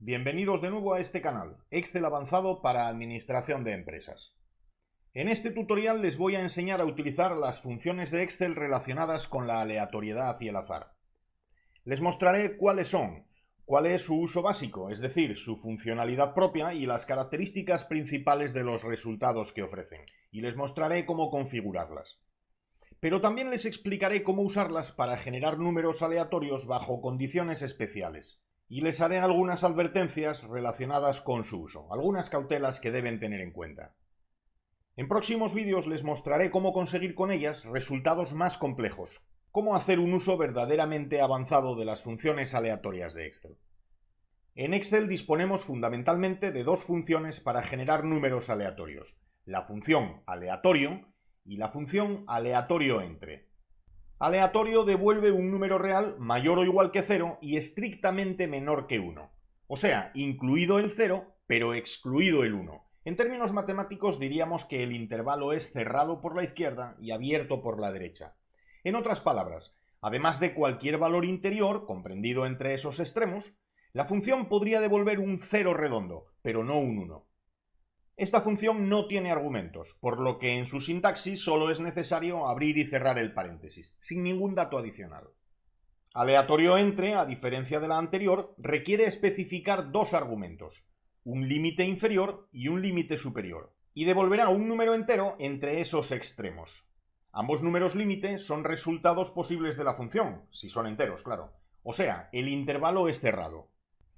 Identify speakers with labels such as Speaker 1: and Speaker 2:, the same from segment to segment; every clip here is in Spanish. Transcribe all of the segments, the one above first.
Speaker 1: Bienvenidos de nuevo a este canal, Excel avanzado para administración de empresas. En este tutorial les voy a enseñar a utilizar las funciones de Excel relacionadas con la aleatoriedad y el azar. Les mostraré cuáles son, cuál es su uso básico, es decir, su funcionalidad propia y las características principales de los resultados que ofrecen, y les mostraré cómo configurarlas. Pero también les explicaré cómo usarlas para generar números aleatorios bajo condiciones especiales. Y les haré algunas advertencias relacionadas con su uso, algunas cautelas que deben tener en cuenta. En próximos vídeos les mostraré cómo conseguir con ellas resultados más complejos, cómo hacer un uso verdaderamente avanzado de las funciones aleatorias de Excel. En Excel disponemos fundamentalmente de dos funciones para generar números aleatorios, la función aleatorio y la función aleatorio-entre. Aleatorio devuelve un número real mayor o igual que 0 y estrictamente menor que 1. O sea, incluido el 0, pero excluido el 1. En términos matemáticos diríamos que el intervalo es cerrado por la izquierda y abierto por la derecha. En otras palabras, además de cualquier valor interior, comprendido entre esos extremos, la función podría devolver un 0 redondo, pero no un 1. Esta función no tiene argumentos, por lo que en su sintaxis solo es necesario abrir y cerrar el paréntesis, sin ningún dato adicional. Aleatorio entre, a diferencia de la anterior, requiere especificar dos argumentos, un límite inferior y un límite superior, y devolverá un número entero entre esos extremos. Ambos números límite son resultados posibles de la función, si son enteros, claro. O sea, el intervalo es cerrado.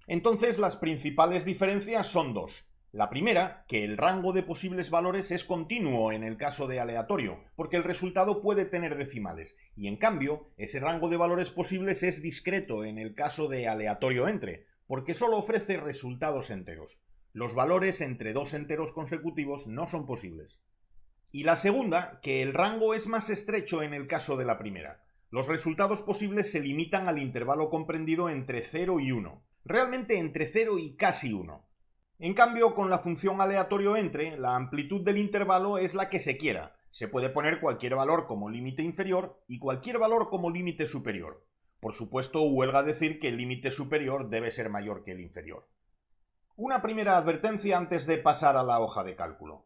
Speaker 1: Entonces las principales diferencias son dos. La primera, que el rango de posibles valores es continuo en el caso de aleatorio, porque el resultado puede tener decimales, y en cambio, ese rango de valores posibles es discreto en el caso de aleatorio entre, porque solo ofrece resultados enteros. Los valores entre dos enteros consecutivos no son posibles. Y la segunda, que el rango es más estrecho en el caso de la primera. Los resultados posibles se limitan al intervalo comprendido entre 0 y 1, realmente entre 0 y casi 1. En cambio, con la función aleatorio entre, la amplitud del intervalo es la que se quiera. Se puede poner cualquier valor como límite inferior y cualquier valor como límite superior. Por supuesto, huelga decir que el límite superior debe ser mayor que el inferior. Una primera advertencia antes de pasar a la hoja de cálculo.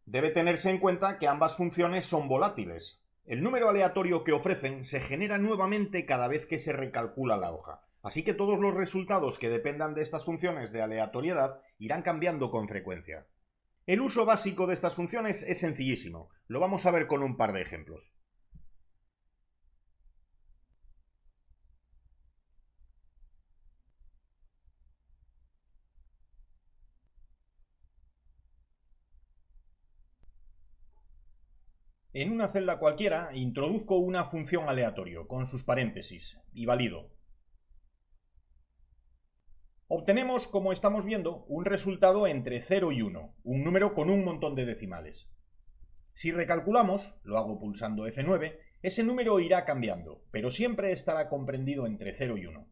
Speaker 1: Debe tenerse en cuenta que ambas funciones son volátiles. El número aleatorio que ofrecen se genera nuevamente cada vez que se recalcula la hoja. Así que todos los resultados que dependan de estas funciones de aleatoriedad irán cambiando con frecuencia. El uso básico de estas funciones es sencillísimo. Lo vamos a ver con un par de ejemplos. En una celda cualquiera introduzco una función aleatorio con sus paréntesis y valido. Obtenemos, como estamos viendo, un resultado entre 0 y 1, un número con un montón de decimales. Si recalculamos, lo hago pulsando F9, ese número irá cambiando, pero siempre estará comprendido entre 0 y 1.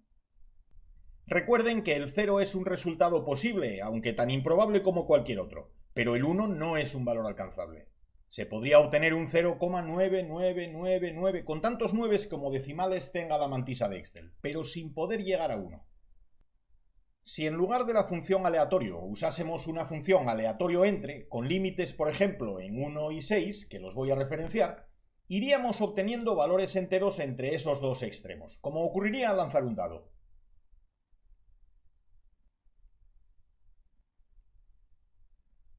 Speaker 1: Recuerden que el 0 es un resultado posible, aunque tan improbable como cualquier otro, pero el 1 no es un valor alcanzable. Se podría obtener un 0,9999 con tantos 9 como decimales tenga la mantisa de Excel, pero sin poder llegar a 1. Si en lugar de la función aleatorio usásemos una función aleatorio entre, con límites por ejemplo en 1 y 6, que los voy a referenciar, iríamos obteniendo valores enteros entre esos dos extremos, como ocurriría al lanzar un dado.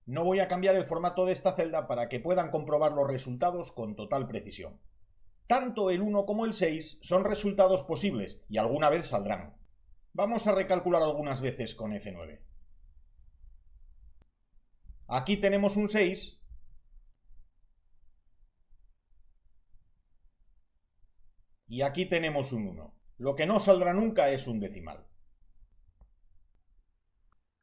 Speaker 1: No voy a cambiar el formato de esta celda para que puedan comprobar los resultados con total precisión. Tanto el 1 como el 6 son resultados posibles y alguna vez saldrán. Vamos a recalcular algunas veces con F9. Aquí tenemos un 6 y aquí tenemos un 1. Lo que no saldrá nunca es un decimal.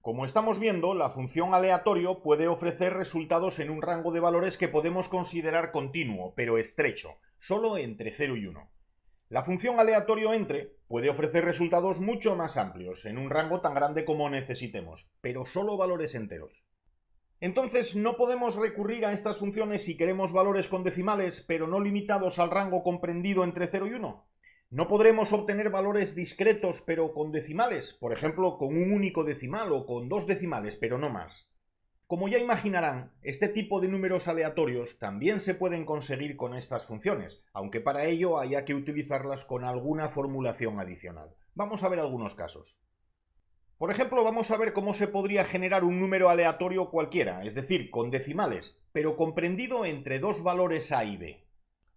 Speaker 1: Como estamos viendo, la función aleatorio puede ofrecer resultados en un rango de valores que podemos considerar continuo, pero estrecho, solo entre 0 y 1. La función aleatorio entre puede ofrecer resultados mucho más amplios, en un rango tan grande como necesitemos, pero solo valores enteros. Entonces, ¿no podemos recurrir a estas funciones si queremos valores con decimales, pero no limitados al rango comprendido entre 0 y 1? No podremos obtener valores discretos pero con decimales, por ejemplo con un único decimal o con dos decimales, pero no más. Como ya imaginarán, este tipo de números aleatorios también se pueden conseguir con estas funciones, aunque para ello haya que utilizarlas con alguna formulación adicional. Vamos a ver algunos casos. Por ejemplo, vamos a ver cómo se podría generar un número aleatorio cualquiera, es decir, con decimales, pero comprendido entre dos valores a y b.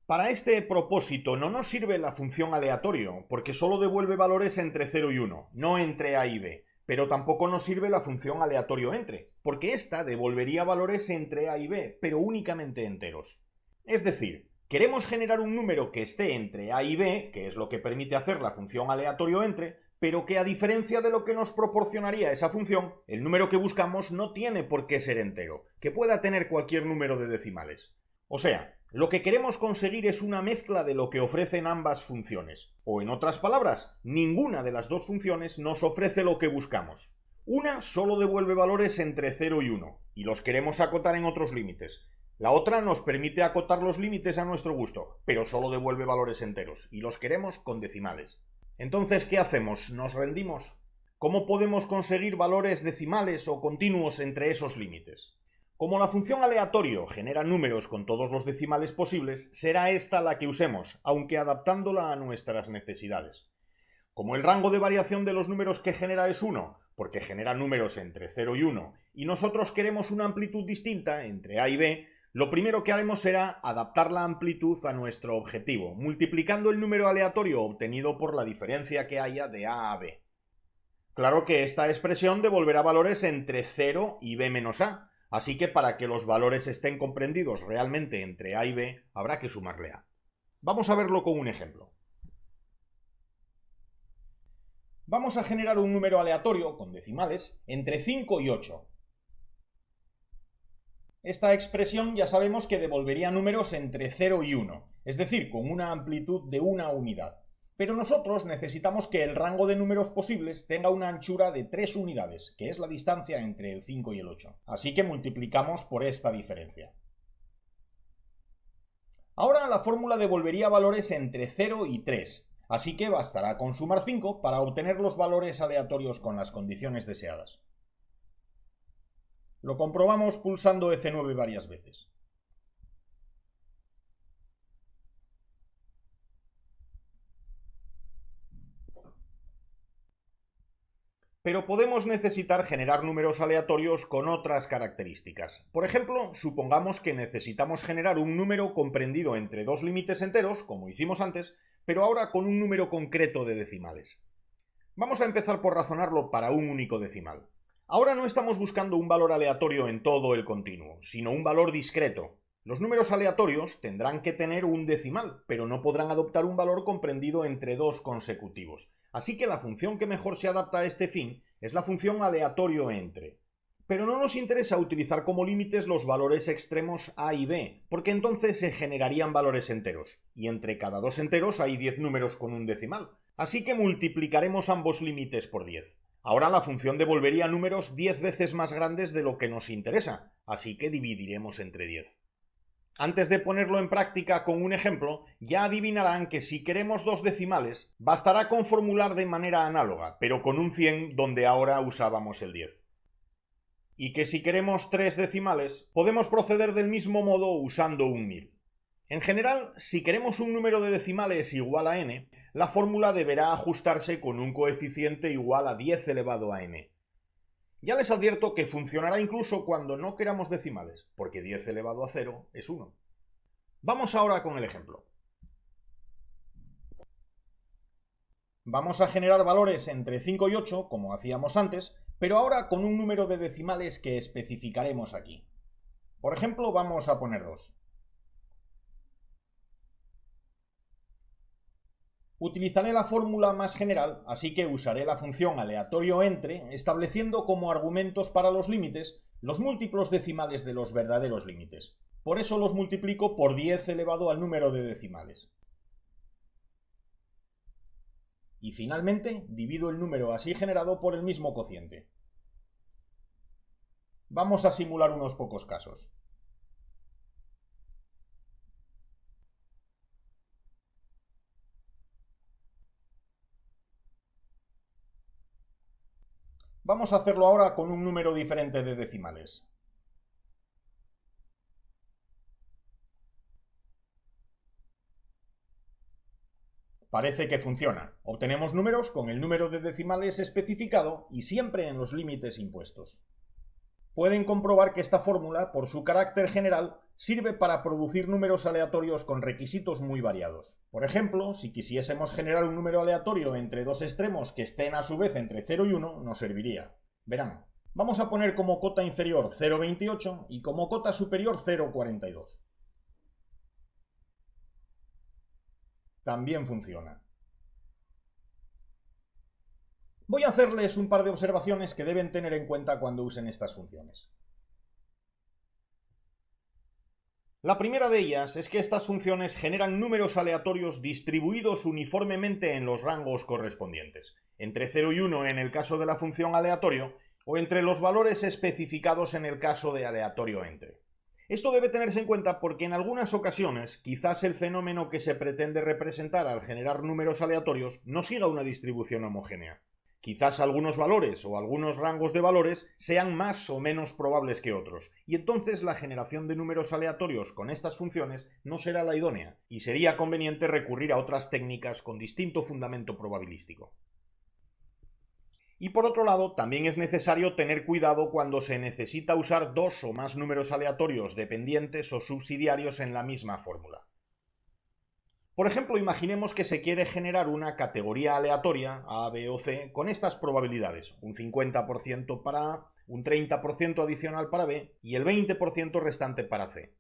Speaker 1: Para este propósito no nos sirve la función aleatorio, porque solo devuelve valores entre 0 y 1, no entre a y b, pero tampoco nos sirve la función aleatorio entre, porque ésta devolvería valores entre a y b, pero únicamente enteros. Es decir, queremos generar un número que esté entre a y b, que es lo que permite hacer la función aleatorio entre, pero que a diferencia de lo que nos proporcionaría esa función, el número que buscamos no tiene por qué ser entero, que pueda tener cualquier número de decimales. O sea, lo que queremos conseguir es una mezcla de lo que ofrecen ambas funciones. O en otras palabras, ninguna de las dos funciones nos ofrece lo que buscamos. Una solo devuelve valores entre 0 y 1, y los queremos acotar en otros límites. La otra nos permite acotar los límites a nuestro gusto, pero solo devuelve valores enteros, y los queremos con decimales. Entonces, ¿qué hacemos? ¿Nos rendimos? ¿Cómo podemos conseguir valores decimales o continuos entre esos límites? Como la función aleatorio genera números con todos los decimales posibles, será esta la que usemos, aunque adaptándola a nuestras necesidades. Como el rango de variación de los números que genera es 1, porque genera números entre 0 y 1, y nosotros queremos una amplitud distinta entre a y b, lo primero que haremos será adaptar la amplitud a nuestro objetivo, multiplicando el número aleatorio obtenido por la diferencia que haya de a a b. Claro que esta expresión devolverá valores entre 0 y b menos a, así que para que los valores estén comprendidos realmente entre a y b, habrá que sumarle a. Vamos a verlo con un ejemplo. Vamos a generar un número aleatorio, con decimales, entre 5 y 8. Esta expresión ya sabemos que devolvería números entre 0 y 1, es decir, con una amplitud de una unidad. Pero nosotros necesitamos que el rango de números posibles tenga una anchura de 3 unidades, que es la distancia entre el 5 y el 8. Así que multiplicamos por esta diferencia. Ahora la fórmula devolvería valores entre 0 y 3, así que bastará con sumar 5 para obtener los valores aleatorios con las condiciones deseadas. Lo comprobamos pulsando F9 varias veces. Pero podemos necesitar generar números aleatorios con otras características. Por ejemplo, supongamos que necesitamos generar un número comprendido entre dos límites enteros, como hicimos antes, pero ahora con un número concreto de decimales. Vamos a empezar por razonarlo para un único decimal. Ahora no estamos buscando un valor aleatorio en todo el continuo, sino un valor discreto. Los números aleatorios tendrán que tener un decimal, pero no podrán adoptar un valor comprendido entre dos consecutivos. Así que la función que mejor se adapta a este fin es la función aleatorio entre. Pero no nos interesa utilizar como límites los valores extremos a y b, porque entonces se generarían valores enteros, y entre cada dos enteros hay 10 números con un decimal. Así que multiplicaremos ambos límites por 10. Ahora la función devolvería números 10 veces más grandes de lo que nos interesa, así que dividiremos entre 10. Antes de ponerlo en práctica con un ejemplo, ya adivinarán que si queremos dos decimales, bastará con formular de manera análoga, pero con un 100 donde ahora usábamos el 10. Y que si queremos tres decimales, podemos proceder del mismo modo usando un 1000. En general, si queremos un número de decimales igual a n, la fórmula deberá ajustarse con un coeficiente igual a 10 elevado a n. Ya les advierto que funcionará incluso cuando no queramos decimales, porque 10 elevado a 0 es 1. Vamos ahora con el ejemplo. Vamos a generar valores entre 5 y 8, como hacíamos antes, pero ahora con un número de decimales que especificaremos aquí. Por ejemplo, vamos a poner 2. Utilizaré la fórmula más general, así que usaré la función aleatorio entre, estableciendo como argumentos para los límites los múltiplos decimales de los verdaderos límites. Por eso los multiplico por 10 elevado al número de decimales. Y finalmente divido el número así generado por el mismo cociente. Vamos a simular unos pocos casos. Vamos a hacerlo ahora con un número diferente de decimales. Parece que funciona. Obtenemos números con el número de decimales especificado y siempre en los límites impuestos. Pueden comprobar que esta fórmula, por su carácter general, sirve para producir números aleatorios con requisitos muy variados. Por ejemplo, si quisiésemos generar un número aleatorio entre dos extremos que estén a su vez entre 0 y 1, nos serviría. Verán, vamos a poner como cota inferior 0,28 y como cota superior 0,42. También funciona. Voy a hacerles un par de observaciones que deben tener en cuenta cuando usen estas funciones. La primera de ellas es que estas funciones generan números aleatorios distribuidos uniformemente en los rangos correspondientes, entre 0 y 1 en el caso de la función aleatorio o entre los valores especificados en el caso de aleatorio entre. Esto debe tenerse en cuenta porque en algunas ocasiones quizás el fenómeno que se pretende representar al generar números aleatorios no siga una distribución homogénea. Quizás algunos valores o algunos rangos de valores sean más o menos probables que otros, y entonces la generación de números aleatorios con estas funciones no será la idónea, y sería conveniente recurrir a otras técnicas con distinto fundamento probabilístico. Y por otro lado, también es necesario tener cuidado cuando se necesita usar dos o más números aleatorios dependientes o subsidiarios en la misma fórmula. Por ejemplo, imaginemos que se quiere generar una categoría aleatoria, A, B o C, con estas probabilidades, un 50% para A, un 30% adicional para B y el 20% restante para C.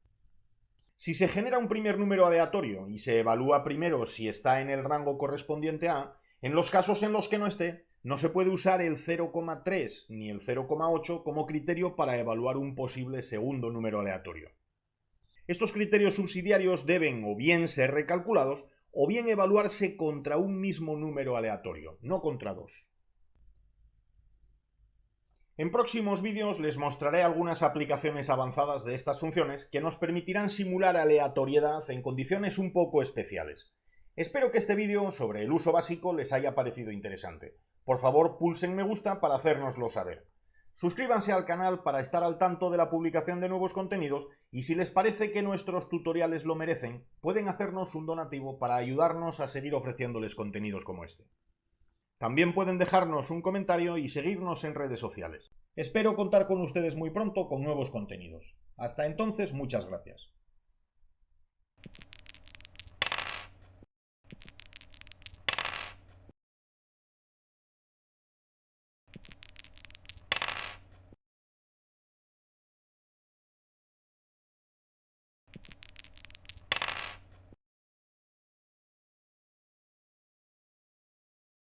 Speaker 1: Si se genera un primer número aleatorio y se evalúa primero si está en el rango correspondiente a A, en los casos en los que no esté, no se puede usar el 0,3 ni el 0,8 como criterio para evaluar un posible segundo número aleatorio. Estos criterios subsidiarios deben o bien ser recalculados o bien evaluarse contra un mismo número aleatorio, no contra dos. En próximos vídeos les mostraré algunas aplicaciones avanzadas de estas funciones que nos permitirán simular aleatoriedad en condiciones un poco especiales. Espero que este vídeo sobre el uso básico les haya parecido interesante. Por favor, pulsen me gusta para hacérnoslo saber. Suscríbanse al canal para estar al tanto de la publicación de nuevos contenidos y si les parece que nuestros tutoriales lo merecen, pueden hacernos un donativo para ayudarnos a seguir ofreciéndoles contenidos como este. También pueden dejarnos un comentario y seguirnos en redes sociales. Espero contar con ustedes muy pronto con nuevos contenidos. Hasta entonces, muchas gracias.